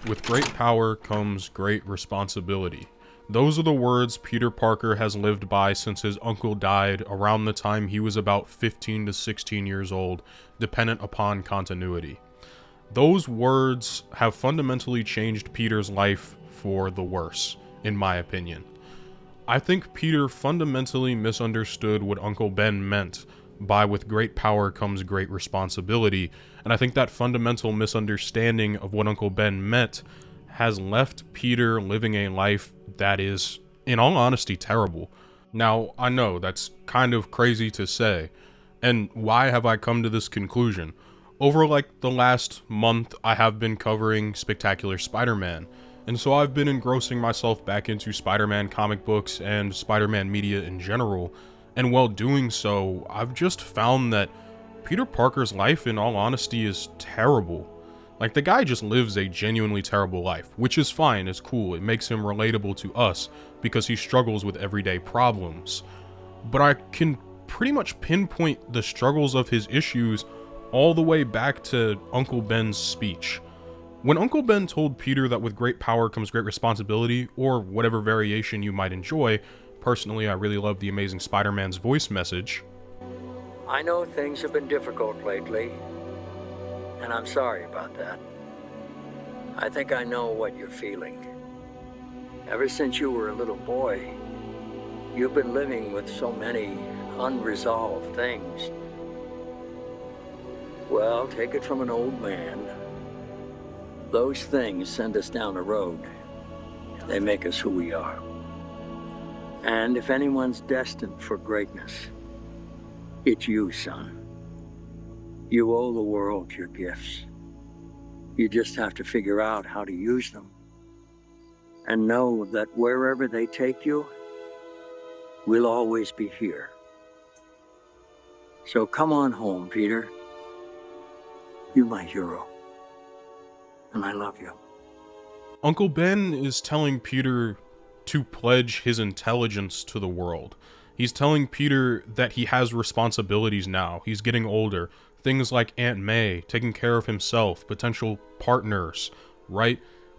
With great power comes great responsibility. Those are the words Peter Parker has lived by since his uncle died around the time he was about 15 to 16 years old, dependent upon continuity. Those words have fundamentally changed Peter's life for the worse, in my opinion. I think Peter fundamentally misunderstood what Uncle Ben meant by with great power comes great responsibility, and I think that fundamental misunderstanding of what Uncle Ben meant has left Peter living a life that is, in all honesty, terrible. Now, I know that's kind of crazy to say, and why have I come to this conclusion? Over like the last month, I have been covering Spectacular Spider-Man, and so I've been engrossing myself back into Spider-Man comic books and Spider-Man media in general, and while doing so, I've just found that Peter Parker's life, in all honesty, is terrible. Like, the guy just lives a genuinely terrible life, which is fine, it's cool, it makes him relatable to us, because he struggles with everyday problems. But I can pretty much pinpoint the struggles of his issues all the way back to Uncle Ben's speech. When Uncle Ben told Peter that with great power comes great responsibility, or whatever variation you might enjoy, personally I really love the Amazing Spider-Man's voice message. I know things have been difficult lately, and I'm sorry about that. I think I know what you're feeling. Ever since you were a little boy, you've been living with so many unresolved things. Well, take it from an old man. Those things send us down a road. They make us who we are. And if anyone's destined for greatness, it's you, son. You owe the world your gifts. You just have to figure out how to use them. And know that wherever they take you, we'll always be here. So come on home, Peter. You're my hero. And I love you. Uncle Ben is telling Peter to pledge his intelligence to the world. He's telling Peter that he has responsibilities now. He's getting older. Things like Aunt May, taking care of himself, potential partners, right?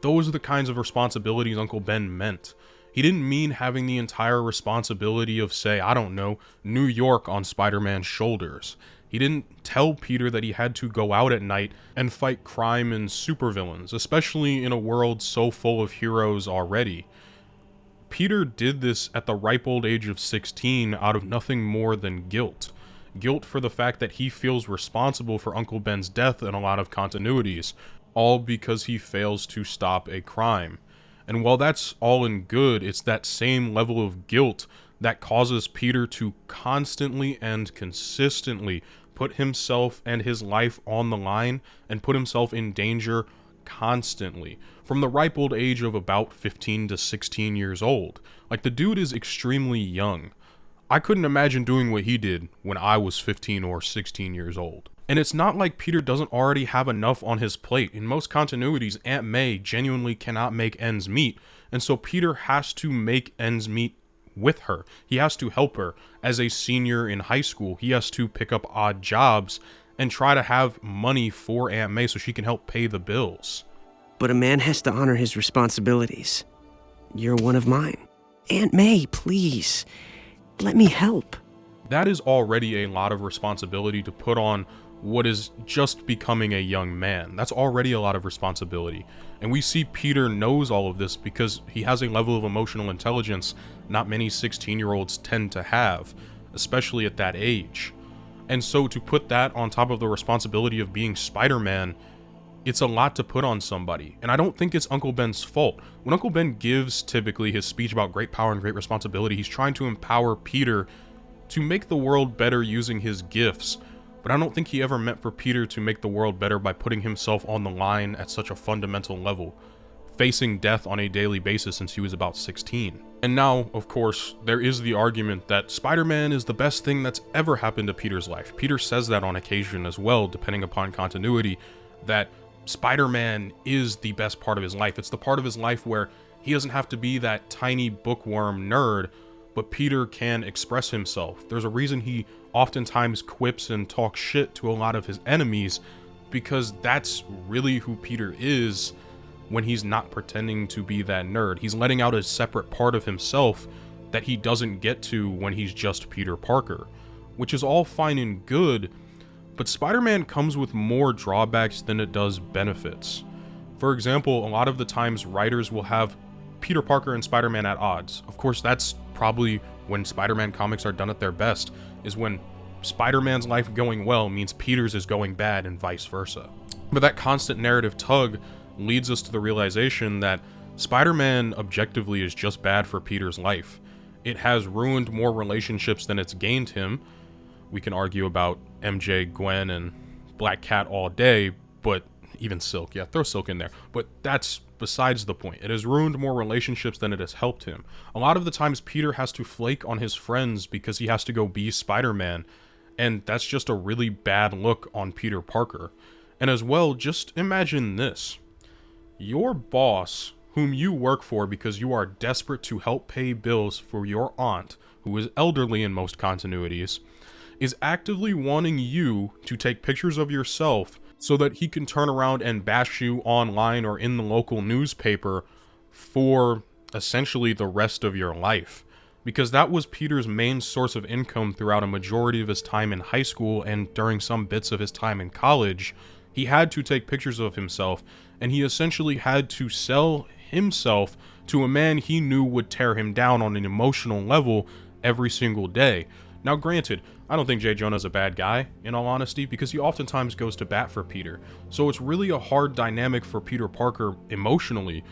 Those are the kinds of responsibilities Uncle Ben meant. He didn't mean having the entire responsibility of, say, I don't know, New York on Spider-Man's shoulders. He didn't tell Peter that he had to go out at night and fight crime and supervillains, especially in a world so full of heroes already. Peter did this at the ripe old age of 16 out of nothing more than guilt. Guilt for the fact that he feels responsible for Uncle Ben's death in a lot of continuities, all because he fails to stop a crime. And while that's all in good, it's that same level of guilt that causes Peter to constantly and consistently put himself and his life on the line and put himself in danger constantly, from the ripe old age of about 15 to 16 years old. Like, the dude is extremely young. I couldn't imagine doing what he did when I was 15 or 16 years old. And it's not like Peter doesn't already have enough on his plate. In most continuities, Aunt May genuinely cannot make ends meet, and so Peter has to make ends meet with her. He has to help her. As a senior in high school, he has to pick up odd jobs and try to have money for Aunt May so she can help pay the bills. But a man has to honor his responsibilities. You're one of mine. Aunt May, please. Let me help. That is already a lot of responsibility to put on what is just becoming a young man. That's already a lot of responsibility. And we see Peter knows all of this because he has a level of emotional intelligence not many 16-year-olds tend to have, especially at that age. And so to put that on top of the responsibility of being Spider-Man, it's a lot to put on somebody. And I don't think it's Uncle Ben's fault. When Uncle Ben gives typically his speech about great power and great responsibility, he's trying to empower Peter to make the world better using his gifts. But I don't think he ever meant for Peter to make the world better by putting himself on the line at such a fundamental level, facing death on a daily basis since he was about 16. And now, of course, there is the argument that Spider-Man is the best thing that's ever happened to Peter's life. Peter says that on occasion as well, depending upon continuity, that Spider-Man is the best part of his life. It's the part of his life where he doesn't have to be that tiny bookworm nerd, but Peter can express himself. There's a reason he oftentimes quips and talks shit to a lot of his enemies, because that's really who Peter is. when he's not pretending to be that nerd. He's letting out a separate part of himself that he doesn't get to when he's just Peter Parker, which is all fine and good, but Spider-Man comes with more drawbacks than it does benefits. For example, a lot of the times writers will have Peter Parker and Spider-Man at odds. Of course, that's probably when Spider-Man comics are done at their best, is when Spider-Man's life going well means Peter's is going bad and vice versa. But that constant narrative tug leads us to the realization that Spider-Man objectively is just bad for Peter's life. It has ruined more relationships than it's gained him. We can argue about MJ, Gwen, and Black Cat all day, but even Silk, yeah, throw Silk in there. But that's besides the point. It has ruined more relationships than it has helped him. A lot of the times Peter has to flake on his friends because he has to go be Spider-Man, and that's just a really bad look on Peter Parker. And as well, just imagine this. Your boss, whom you work for because you are desperate to help pay bills for your aunt, who is elderly in most continuities, is actively wanting you to take pictures of yourself so that he can turn around and bash you online or in the local newspaper for essentially the rest of your life. Because that was Peter's main source of income throughout a majority of his time in high school and during some bits of his time in college. He had to take pictures of himself, and he essentially had to sell himself to a man he knew would tear him down on an emotional level every single day. Now granted, I don't think J. Jonah's a bad guy, in all honesty, because he oftentimes goes to bat for Peter. So it's really a hard dynamic for Peter Parker emotionally,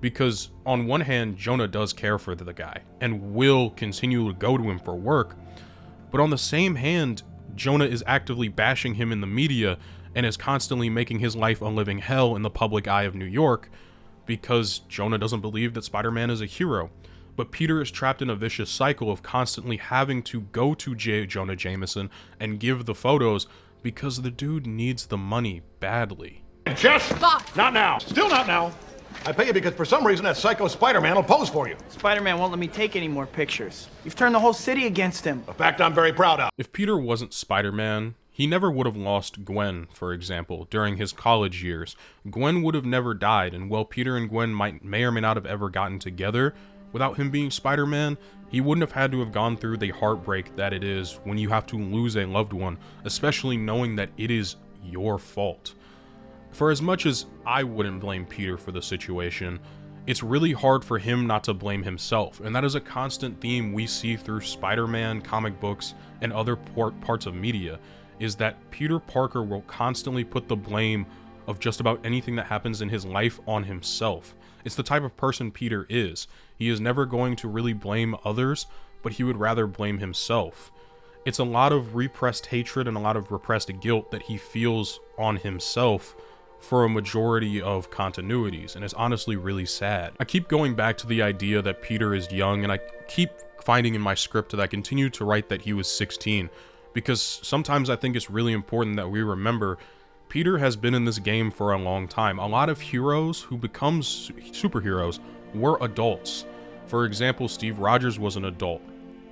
because on one hand, Jonah does care for the guy, and will continue to go to him for work, but on the same hand, Jonah is actively bashing him in the media, and is constantly making his life a living hell in the public eye of New York, because Jonah doesn't believe that Spider-Man is a hero. But Peter is trapped in a vicious cycle of constantly having to go to J. Jonah Jameson and give the photos because the dude needs the money badly. Jess! Stop! Not now. Still not now. I pay you because for some reason that psycho Spider-Man will pose for you. Spider-Man won't let me take any more pictures. You've turned the whole city against him. A fact I'm very proud of. If Peter wasn't Spider-Man, he never would have lost Gwen, for example, during his college years. Gwen would have never died, and while Peter and Gwen may or may not have ever gotten together, without him being Spider-Man, he wouldn't have had to have gone through the heartbreak that it is when you have to lose a loved one, especially knowing that it is your fault. For as much as I wouldn't blame Peter for the situation, it's really hard for him not to blame himself, and that is a constant theme we see through Spider-Man, comic books, and other parts of media, is that Peter Parker will constantly put the blame of just about anything that happens in his life on himself. It's the type of person Peter is. He is never going to really blame others, but he would rather blame himself. It's a lot of repressed hatred and a lot of repressed guilt that he feels on himself for a majority of continuities, and it's honestly really sad. I keep going back to the idea that Peter is young, and I keep finding in my script that I continue to write that he was 16, because sometimes I think it's really important that we remember Peter has been in this game for a long time. A lot of heroes who become superheroes were adults. For example, Steve Rogers was an adult.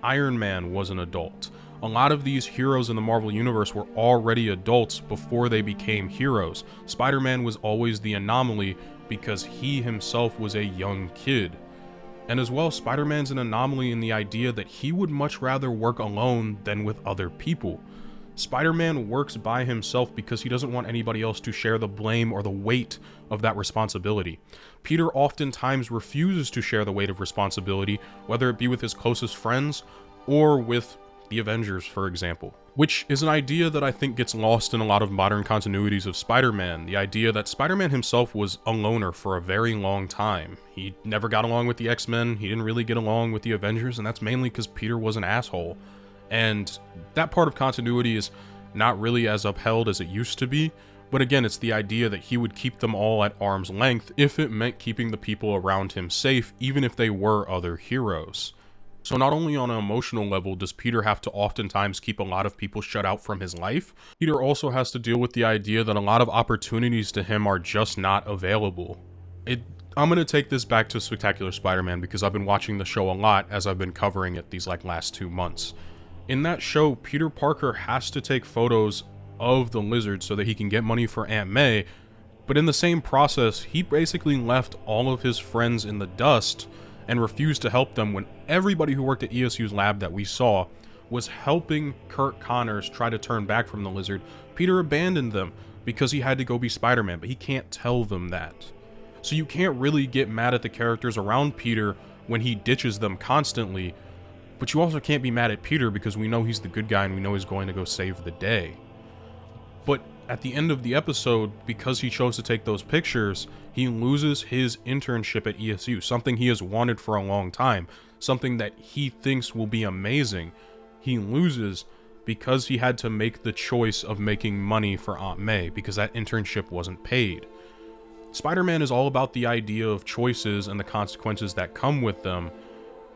Iron Man was an adult. A lot of these heroes in the Marvel Universe were already adults before they became heroes. Spider-Man was always the anomaly because he himself was a young kid. And as well, Spider-Man's an anomaly in the idea that he would much rather work alone than with other people. Spider-Man works by himself because he doesn't want anybody else to share the blame or the weight of that responsibility. Peter oftentimes refuses to share the weight of responsibility, whether it be with his closest friends or with the Avengers, for example. Which is an idea that I think gets lost in a lot of modern continuities of Spider-Man. The idea that Spider-Man himself was a loner for a very long time. He never got along with the X-Men, he didn't really get along with the Avengers, and that's mainly because Peter was an asshole. And that part of continuity is not really as upheld as it used to be, but again, it's the idea that he would keep them all at arm's length if it meant keeping the people around him safe, even if they were other heroes. So not only on an emotional level does Peter have to oftentimes keep a lot of people shut out from his life, Peter also has to deal with the idea that a lot of opportunities to him are just not available. I'm going to take this back to Spectacular Spider-Man because I've been watching the show a lot as I've been covering it these last 2 months. In that show, Peter Parker has to take photos of the Lizard so that he can get money for Aunt May, But in the same process, he basically left all of his friends in the dust and refused to help them when everybody who worked at ESU's lab that we saw was helping Kurt Connors try to turn back from the lizard. Peter abandoned them because he had to go be Spider-Man, but he can't tell them that. So you can't really get mad at the characters around Peter when he ditches them constantly, but you also can't be mad at Peter because we know he's the good guy and we know he's going to go save the day. But at the end of the episode, because he chose to take those pictures, he loses his internship at ESU, something he has wanted for a long time, something that he thinks will be amazing. He loses because he had to make the choice of making money for Aunt May because that internship wasn't paid. Spider-Man is all about the idea of choices and the consequences that come with them,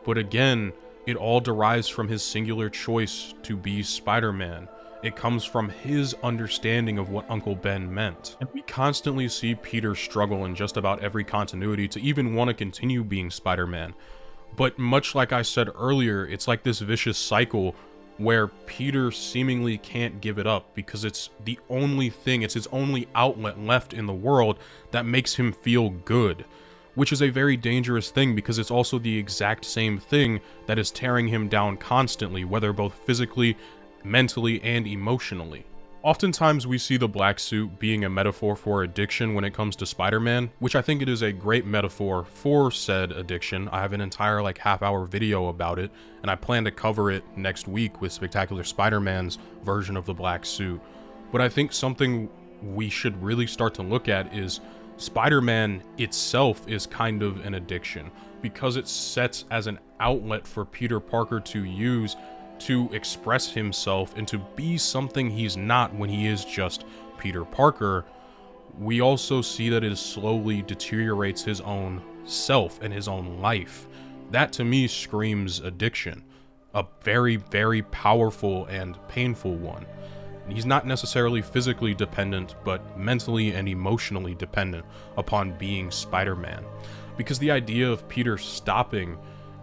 but again, it all derives from his singular choice to be Spider-Man. It comes from his understanding of what Uncle Ben meant. And we constantly see Peter struggle in just about every continuity to even want to continue being Spider-Man. But much like I said earlier, it's like this vicious cycle where Peter seemingly can't give it up because it's the only thing, it's his only outlet left in the world that makes him feel good. Which is a very dangerous thing because it's also the exact same thing that is tearing him down constantly, whether both physically, mentally, and emotionally. Oftentimes we see the black suit being a metaphor for addiction when it comes to Spider-Man, which I think it is a great metaphor for said addiction. I have an entire half-hour video about it, and I plan to cover it next week with Spectacular Spider-Man's version of the black suit. But I think something we should really start to look at is Spider-Man itself is kind of an addiction because it sets as an outlet for Peter Parker to use to express himself and to be something he's not when he is just Peter Parker. We also see that it slowly deteriorates his own self and his own life. That to me screams addiction, a very, very powerful and painful one. He's not necessarily physically dependent, but mentally and emotionally dependent upon being Spider-Man. Because the idea of Peter stopping,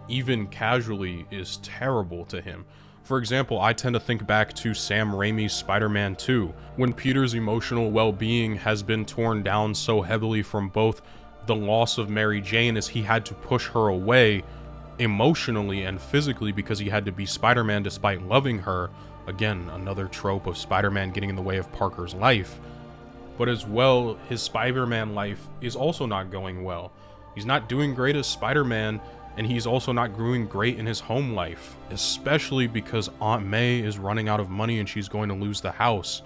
even casually, is terrible to him. For example, I tend to think back to Sam Raimi's Spider-Man 2, when Peter's emotional well-being has been torn down so heavily from both the loss of Mary Jane as he had to push her away emotionally and physically because he had to be Spider-Man despite loving her. Again, another trope of Spider-Man getting in the way of Parker's life. But as well, his Spider-Man life is also not going well. He's not doing great as Spider-Man, and he's also not doing great in his home life, especially because Aunt May is running out of money and she's going to lose the house.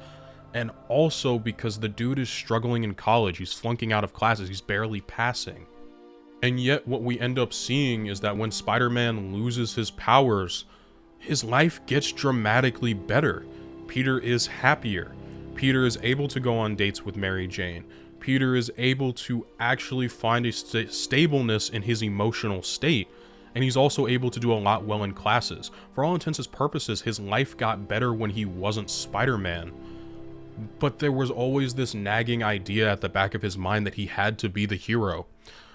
And also because the dude is struggling in college, he's flunking out of classes, he's barely passing. And yet what we end up seeing is that when Spider-Man loses his powers, his life gets dramatically better. Peter is happier. Peter is able to go on dates with Mary Jane. Peter is able to actually find a stableness in his emotional state. And he's also able to do a lot well in classes. For all intents and purposes, his life got better when he wasn't Spider-Man. But there was always this nagging idea at the back of his mind that he had to be the hero.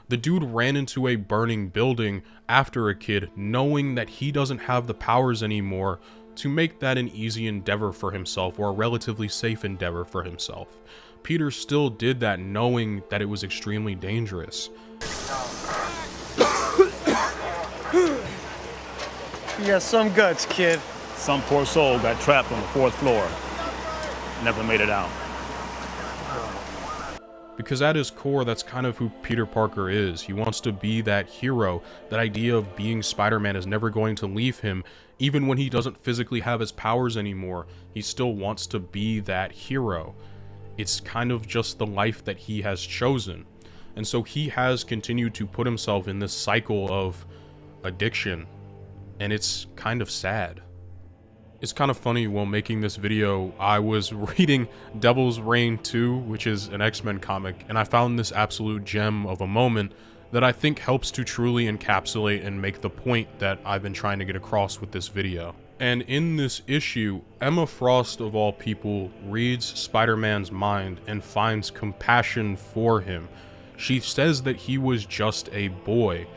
The dude ran into a burning building after a kid, knowing that he doesn't have the powers anymore to make that an easy endeavor for himself or a relatively safe endeavor for himself. Peter still did that knowing that it was extremely dangerous. You got some guts, kid. Some poor soul got trapped on the 4th floor. Never made it out. Because at his core, that's kind of who Peter Parker is. He wants to be that hero. That idea of being Spider-Man is never going to leave him. Even when he doesn't physically have his powers anymore, he still wants to be that hero. It's kind of just the life that he has chosen. And so he has continued to put himself in this cycle of addiction. And it's kind of sad. It's kind of funny, while making this video, I was reading Devil's Reign 2, which is an X-Men comic, and I found this absolute gem of a moment that I think helps to truly encapsulate and make the point that I've been trying to get across with this video. And in this issue, Emma Frost, of all people, reads Spider-Man's mind and finds compassion for him. She says that he was just a boy,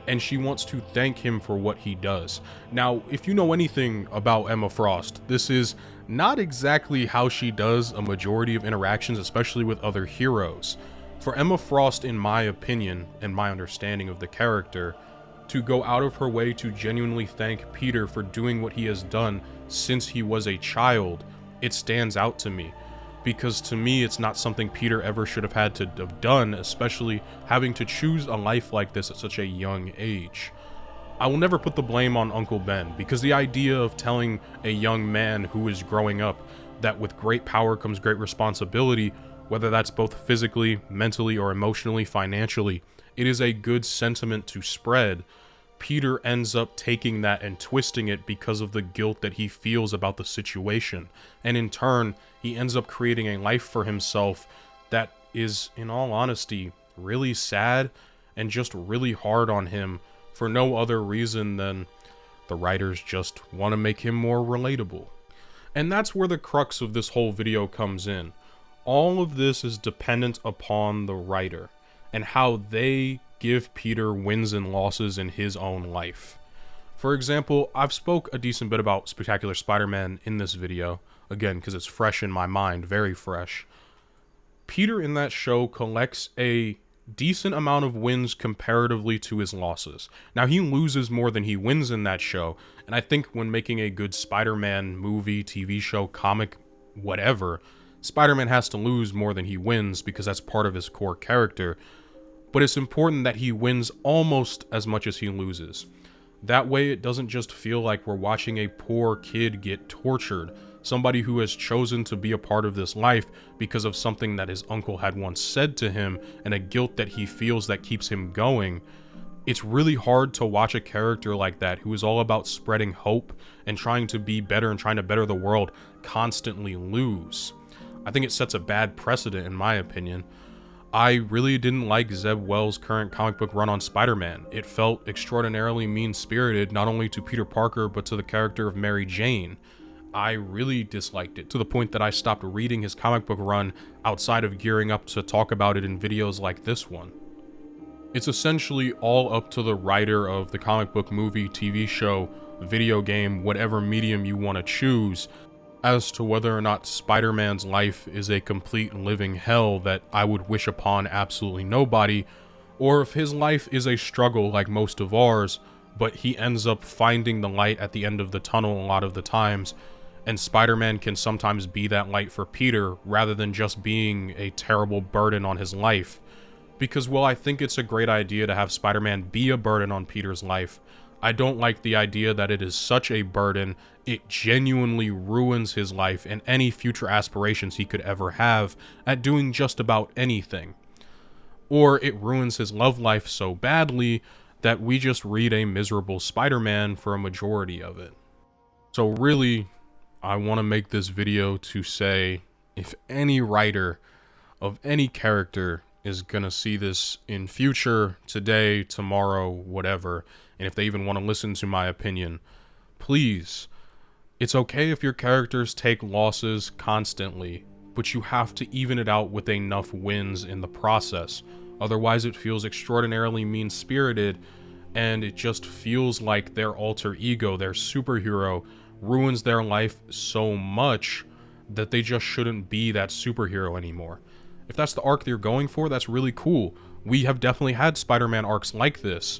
and she wants to thank him for what he does. Now, if you know anything about Emma Frost, this is not exactly how she does a majority of interactions, especially with other heroes. For Emma Frost, in my opinion, and my understanding of the character, to go out of her way to genuinely thank Peter for doing what he has done since he was a child, it stands out to me. Because to me, it's not something Peter ever should have had to have done, especially having to choose a life like this at such a young age. I will never put the blame on Uncle Ben, because the idea of telling a young man who is growing up that with great power comes great responsibility, whether that's both physically, mentally, or emotionally, financially, it is a good sentiment to spread. Peter ends up taking that and twisting it because of the guilt that he feels about the situation. And in turn, he ends up creating a life for himself that is, in all honesty, really sad and just really hard on him for no other reason than the writers just want to make him more relatable. And that's where the crux of this whole video comes in. All of this is dependent upon the writer and how they give Peter wins and losses in his own life. For example, I've spoke a decent bit about Spectacular Spider-Man in this video, again, because it's fresh in my mind, very fresh. Peter in that show collects a decent amount of wins comparatively to his losses. Now, he loses more than he wins in that show, and I think when making a good Spider-Man movie, TV show, comic, whatever, Spider-Man has to lose more than he wins because that's part of his core character. But it's important that he wins almost as much as he loses. That way it doesn't just feel like we're watching a poor kid get tortured, somebody who has chosen to be a part of this life because of something that his uncle had once said to him and a guilt that he feels that keeps him going. It's really hard to watch a character like that who is all about spreading hope and trying to be better and trying to better the world constantly lose. I think it sets a bad precedent in my opinion. I really didn't like Zeb Wells' current comic book run on Spider-Man. It felt extraordinarily mean-spirited, not only to Peter Parker, but to the character of Mary Jane. I really disliked it, to the point that I stopped reading his comic book run outside of gearing up to talk about it in videos like this one. It's essentially all up to the writer of the comic book, movie, TV show, video game, whatever medium you want to choose, as to whether or not Spider-Man's life is a complete living hell that I would wish upon absolutely nobody, or if his life is a struggle like most of ours, but he ends up finding the light at the end of the tunnel a lot of the times, and Spider-Man can sometimes be that light for Peter rather than just being a terrible burden on his life. Because while I think it's a great idea to have Spider-Man be a burden on Peter's life, I don't like the idea that it is such a burden, it genuinely ruins his life and any future aspirations he could ever have at doing just about anything. Or it ruins his love life so badly that we just read a miserable Spider-Man for a majority of it. So really, I want to make this video to say, if any writer of any character is gonna see this in future, today, tomorrow, whatever, and if they even want to listen to my opinion, please, it's okay if your characters take losses constantly, but you have to even it out with enough wins in the process. Otherwise it feels extraordinarily mean-spirited, and it just feels like their alter ego, their superhero, ruins their life so much that they just shouldn't be that superhero anymore. If that's the arc they're going for, that's really cool. We have definitely had Spider-Man arcs like this,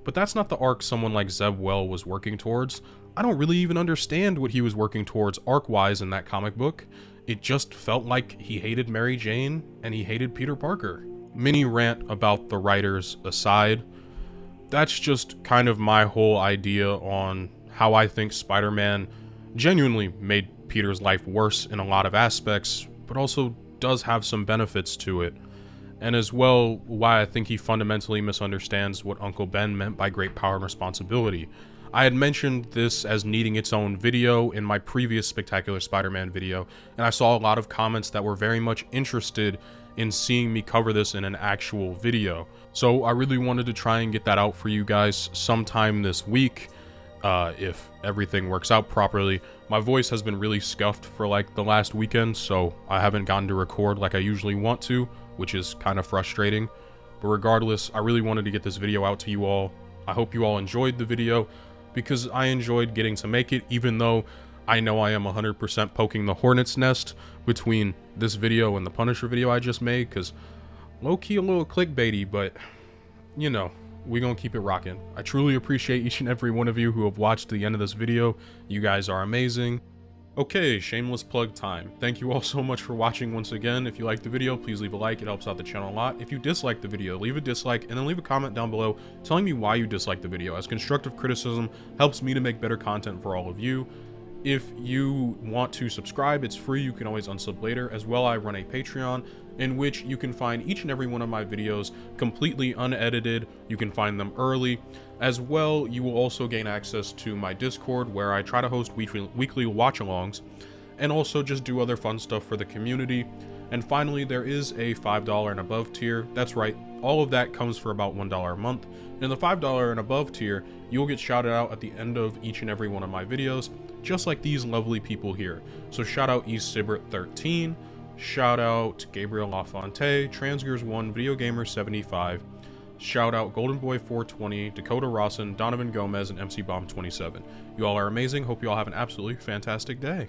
but that's not the arc someone like Zeb Wells was working towards. I don't really even understand what he was working towards arc-wise in that comic book. It just felt like he hated Mary Jane and he hated Peter Parker. Mini rant about the writers aside, that's just kind of my whole idea on how I think Spider-Man genuinely made Peter's life worse in a lot of aspects, but also does have some benefits to it. And as well, why I think he fundamentally misunderstands what Uncle Ben meant by great power and responsibility. I had mentioned this as needing its own video in my previous Spectacular Spider-Man video, and I saw a lot of comments that were very much interested in seeing me cover this in an actual video. So I really wanted to try and get that out for you guys sometime this week, if everything works out properly. My voice has been really scuffed for like the last weekend, so I haven't gotten to record like I usually want to, which is kind of frustrating. But regardless, I really wanted to get this video out to you all I hope you all enjoyed the video, because I enjoyed getting to make it, even though I know I am 100% poking the hornet's nest between this video and the Punisher video I just made, because low-key a little clickbaity, but, you know, we gonna keep it rocking. I truly appreciate each and every one of you who have watched the end of this video. You guys are amazing. Okay, shameless plug time. Thank you all so much for watching once again. If you liked the video, please leave a like. It helps out the channel a lot. If you disliked the video, leave a dislike and then leave a comment down below telling me why you disliked the video, as constructive criticism helps me to make better content for all of you. If you want to subscribe, it's free. You can always unsub later. As well, I run a Patreon in which you can find each and every one of my videos completely unedited. You can find them early. As well, you will also gain access to my Discord, where I try to host weekly watch-alongs and also just do other fun stuff for the community. And finally, there is a $5 and above tier. That's right, all of that comes for about $1 a month. In the $5 and above tier, you'll get shouted out at the end of each and every one of my videos, just like these lovely people here. So shout out East Sibbert 13, shout out Gabriel LaFonte, Transgears1, Video Gamer 75, shout out Golden Boy 420, Dakota Rawson, Donovan Gomez, and MC Bomb 27. You all are amazing. Hope you all have an absolutely fantastic day.